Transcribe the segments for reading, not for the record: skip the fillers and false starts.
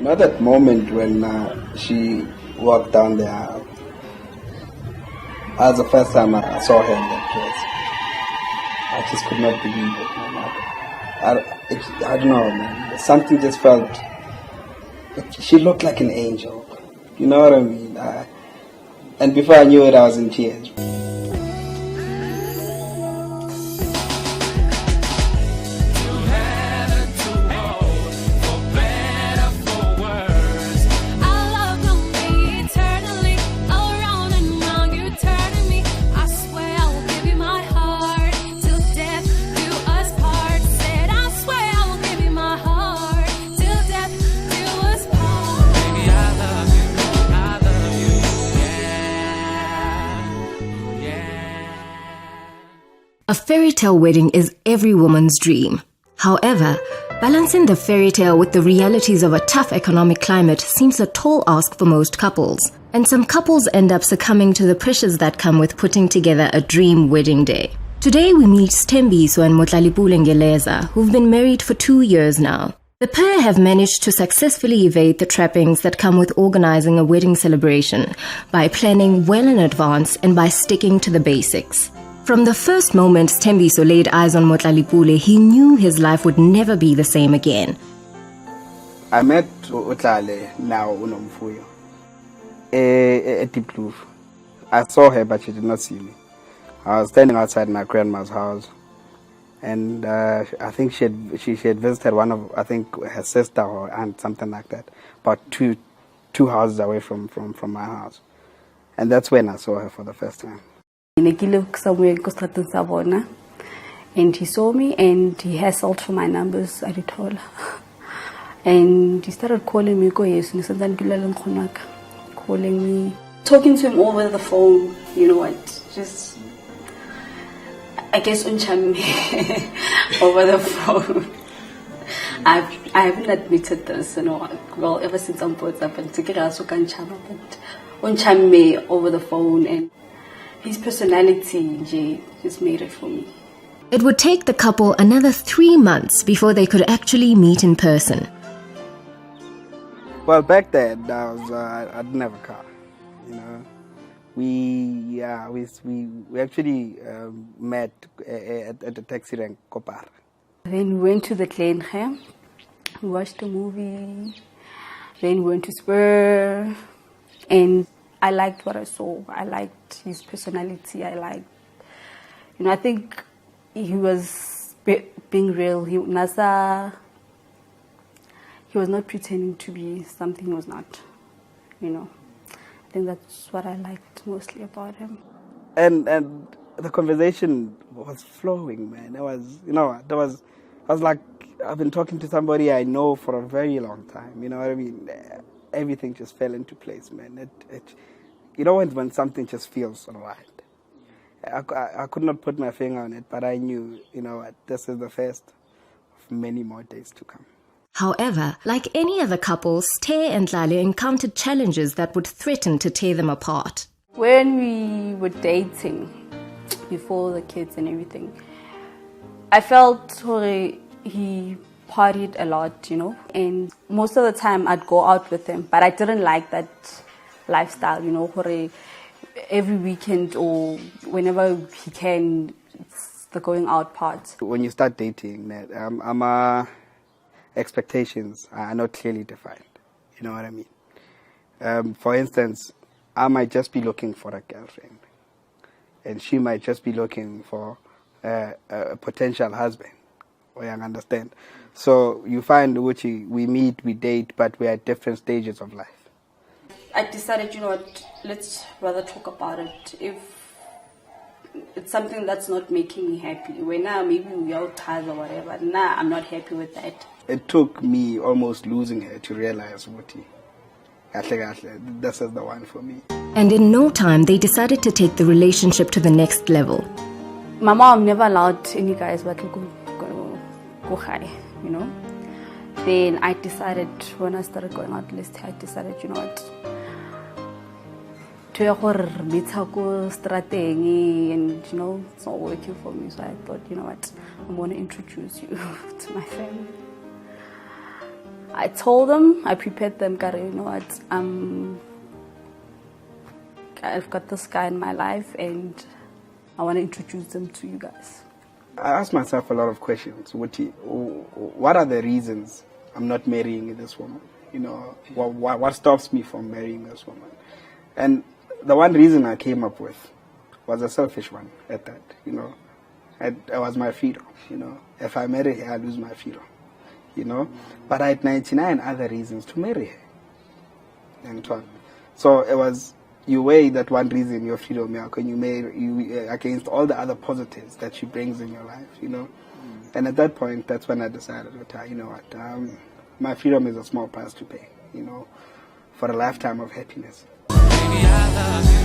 know that moment when she walked down the aisle. That was the first time I saw her in that dress. I just could not believe it, man. I don't know, man. Something just felt. She looked like an angel. You know what I mean? And before I knew it, I was in tears. A fairy tale wedding is every woman's dream. However, balancing the fairy tale with the realities of a tough economic climate seems a tall ask for most couples. And some couples end up succumbing to the pressures that come with putting together a dream wedding day. Today we meet Stembiso and Motlalipule Ngeleza, who've been married for 2 years now. The pair have managed to successfully evade the trappings that come with organizing a wedding celebration by planning well in advance and by sticking to the basics. From the first moment Stembiso laid eyes on Motlalipule, he knew his life would never be the same again. I met Utlale now unomfuyo at Deep Blue. I saw her, but she did not see me. I was standing outside my grandma's house, and I think she had visited one of, I think, her sister or aunt, something like that, about two houses away from my house, and that's when I saw her for the first time. Somewhere in and he saw me and he hassled for my numbers. I told her, and he started calling me. Calling me, talking to him over the phone. You know what? Just, I guess, uncham me over the phone. I haven't admitted this, you know. Well, ever since I'm put up and together, I can't cham, but uncham me over the phone and. His personality just made it for me. It would take the couple another 3 months before they could actually meet in person. Well, back then, I didn't have a car. You know, we actually met at the taxi rank Kopar. Then we went to the Kleinhe, we watched the movie. Then we went to Spur, and I liked what I saw. I liked his personality. I think he was being real. He was not pretending to be something he was not. You know, I think that's what I liked mostly about him. And the conversation was flowing, man. I was like, I've been talking to somebody I know for a very long time. You know what I mean? Everything just fell into place, man. You know when something just feels right. I could not put my finger on it, but I knew, you know, this is the first of many more days to come. However, like any other couple, Ste and Lale encountered challenges that would threaten to tear them apart. When we were dating, before the kids and everything, I felt he partied a lot, you know, and most of the time I'd go out with him, but I didn't like that lifestyle, you know, every weekend or whenever he can, it's the going out part. When you start dating, expectations are not clearly defined. You know what I mean? For instance, I might just be looking for a girlfriend, and she might just be looking for a potential husband. You understand? So you find which we meet, we date, but we're at different stages of life. I decided, you know what, let's rather talk about it. If it's something that's not making me happy, when now maybe we are tired or whatever, I'm not happy with that. It took me almost losing her to realize this is the one for me. And in no time, they decided to take the relationship to the next level. My mom never allowed any guys but to go high, you know. Then I decided, when I started going out, I decided, you know what, and you know, it's not working for me. So I thought, you know what, I'm going to introduce you to my family. I told them, I prepared them, you know what, I've got this guy in my life and I want to introduce them to you guys. I asked myself a lot of questions. What are the reasons I'm not marrying this woman? You know, what stops me from marrying this woman? And the one reason I came up with was a selfish one at that, you know. It was my freedom, you know. If I marry her, I lose my freedom, you know. But I had 99 other reasons to marry her. And so it was, you weigh that one reason, your freedom, when you marry, against all the other positives that she brings in your life, you know. And at that point, that's when I decided, you know what, my freedom is a small price to pay, you know, for a lifetime of happiness. Baby, I love you,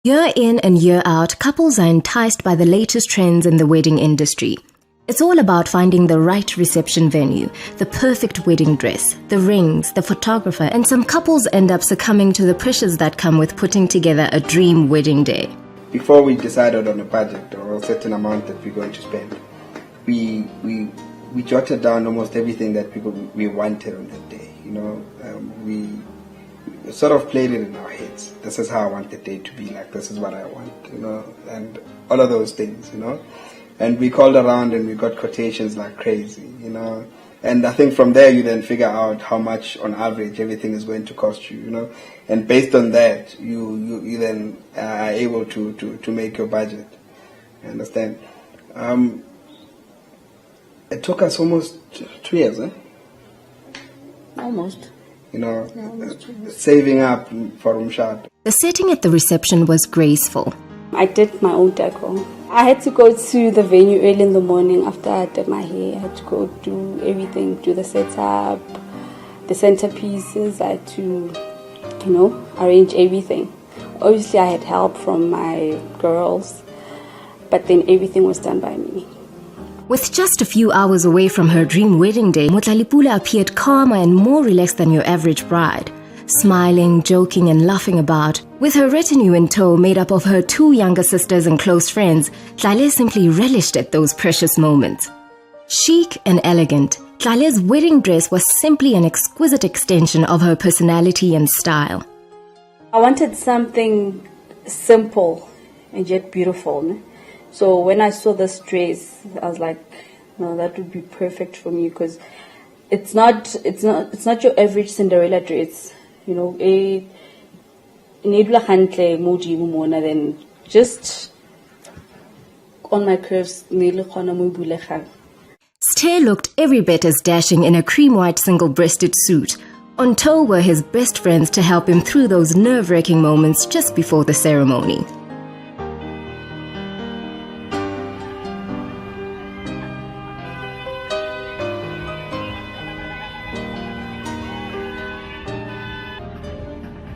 Year in and year out, couples are enticed by the latest trends in the wedding industry. It's all about finding the right reception venue, the perfect wedding dress, the rings, the photographer, and some couples end up succumbing to the pressures that come with putting together a dream wedding day. Before we decided on a budget or a certain amount that we're going to spend, we jotted down almost everything that we wanted on that day. You know, we sort of played it in our heads. This is how I want the day to be like. This is what I want, you know, and all of those things, you know. And we called around and we got quotations like crazy, you know. And I think from there you then figure out how much on average everything is going to cost you, you know. And based on that, you then are able to make your budget. You understand? It took us almost 2 years, eh? Almost. You know, saving up for Umshad. The setting at the reception was graceful. I did my own decor. I had to go to the venue early in the morning after I did my hair. I had to go do everything, do the setup, the centerpieces. I had to, you know, arrange everything. Obviously, I had help from my girls, but then everything was done by me. With just a few hours away from her dream wedding day, Motlalipula appeared calmer and more relaxed than your average bride. Smiling, joking and laughing about. With her retinue in tow made up of her 2 younger sisters and close friends, Tlale simply relished at those precious moments. Chic and elegant, Tlale's wedding dress was simply an exquisite extension of her personality and style. I wanted something simple and yet beautiful. Ne? So when I saw this dress, I was like, no, that would be perfect for me because it's not your average Cinderella dress. You know, then just on my curves. Stair looked every bit as dashing in a cream-white single-breasted suit. On tow were his best friends to help him through those nerve-wracking moments just before the ceremony.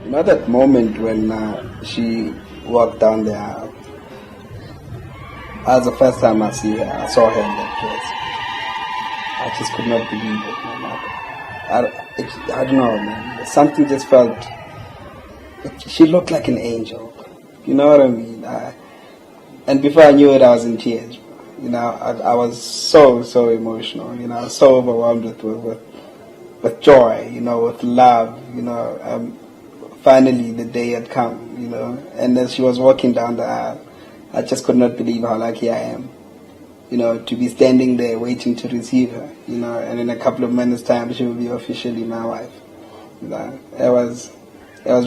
You know that moment when she walked down the aisle? That was the first time I saw her in that dress. I just could not believe it, man. I don't know, man. Something just felt... She looked like an angel. You know what I mean? And before I knew it, I was in tears. You know, I was so emotional. You know, I was so overwhelmed with joy, you know, with love, you know. Finally, the day had come, you know. And as she was walking down the aisle, I just could not believe how lucky I am, you know, to be standing there waiting to receive her, you know. And in a couple of minutes' time, she will be officially my wife. You know, it was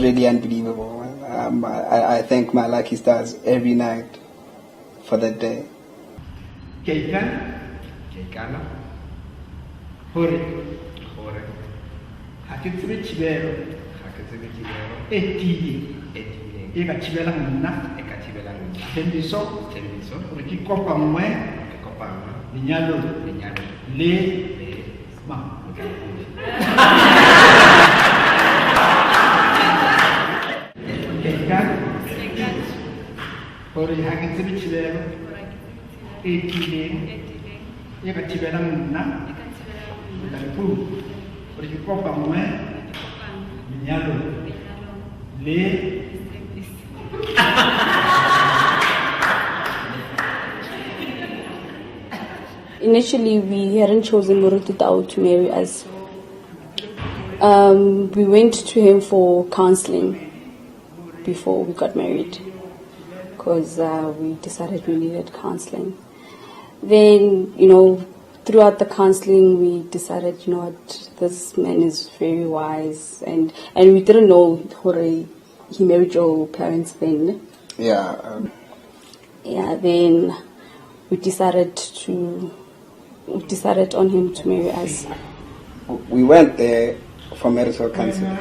really unbelievable. I thank my lucky stars every night for that day. initially we hadn't chosen Murututao to marry us. We went to him for counseling before we got married, because we decided we needed counseling. Then, throughout the counseling, we decided, this man is very wise, and we didn't know he married your parents then. Yeah. Then we decided on him to marry us. We went there for marital counseling,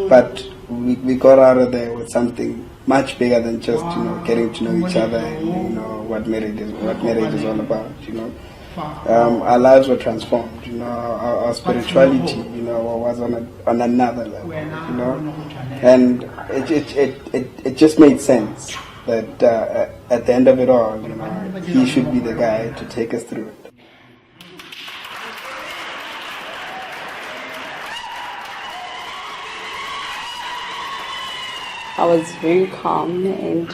but we got out of there with something much bigger than just getting to know each other and what marriage is all about. Our lives were transformed. Our spirituality was on another level. And it just made sense that at the end of it all, he should be the guy to take us through it. I was very calm, and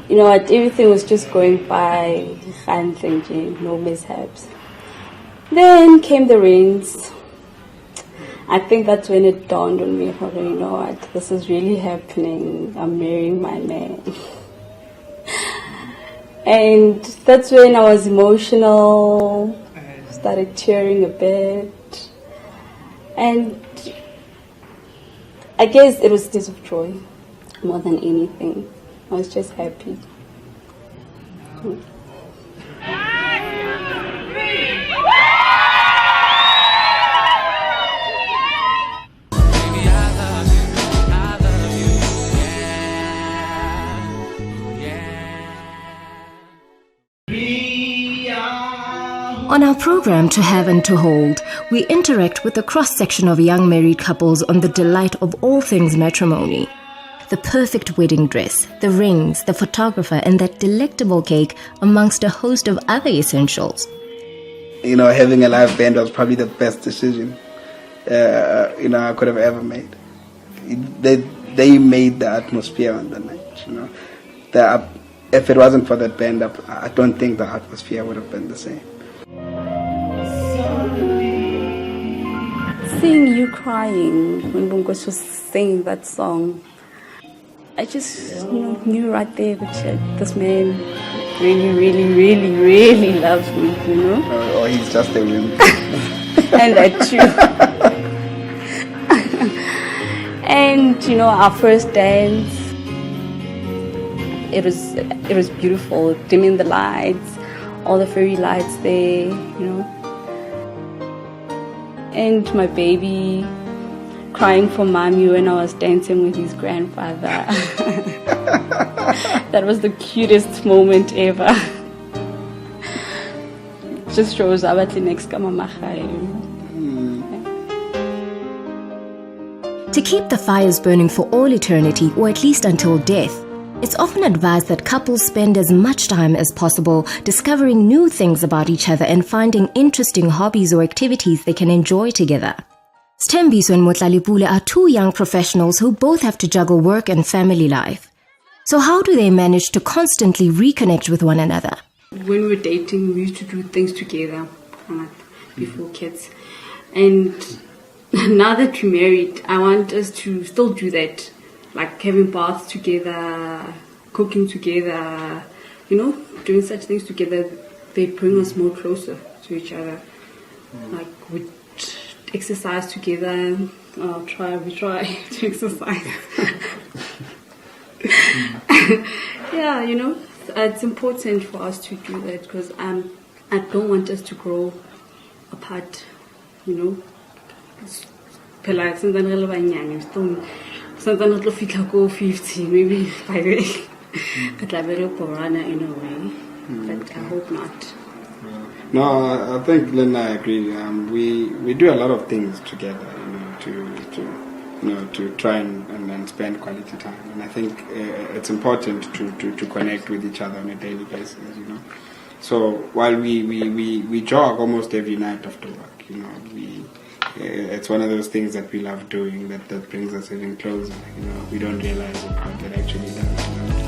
everything was just going by, no mishaps. Then came the rains. I think that's when it dawned on me, this is really happening. I'm marrying my man. And that's when I was emotional, started tearing a bit. And I guess it was tears of joy more than anything. I was just happy. On our program 2Have&2Hold, we interact with a cross-section of young married couples on the delight of all things matrimony. The perfect wedding dress, the rings, the photographer, and that delectable cake, amongst a host of other essentials. Having a live band was probably the best decision I could have ever made. They made the atmosphere on the night. If it wasn't for that band, I don't think the atmosphere would have been the same. Seeing you crying when Bongos was singing that song, I just knew right there that this man really, really, really, really loves me, Or he's just a wimp. And that too. And our first dance, it was beautiful, dimming the lights, all the fairy lights there, And my baby crying for mommy when I was dancing with his grandfather. That was the cutest moment ever. Just shows up next Mama. To keep the fires burning for all eternity, or at least until death, it's often advised that couples spend as much time as possible discovering new things about each other and finding interesting hobbies or activities they can enjoy together. Stembiso and Motlalipule are two young professionals who both have to juggle work and family life. So how do they manage to constantly reconnect with one another? When we were dating, we used to do things together before kids. And now that we're married, I want us to still do that. Like having baths together, cooking together, doing such things together. They bring us more closer to each other. Like we exercise together. We try to exercise. Yeah, it's important for us to do that because I don't want us to grow apart. Sometimes it'll feel like go 15, maybe by the way. But I very Borana in a way, but I hope not. No, I think Lynn and I agree. We do a lot of things together, to try and spend quality time. And I think it's important to connect with each other on a daily basis, So while we jog almost every night after work, it's one of those things that we love doing that brings us even closer. We don't realize it, but it actually does.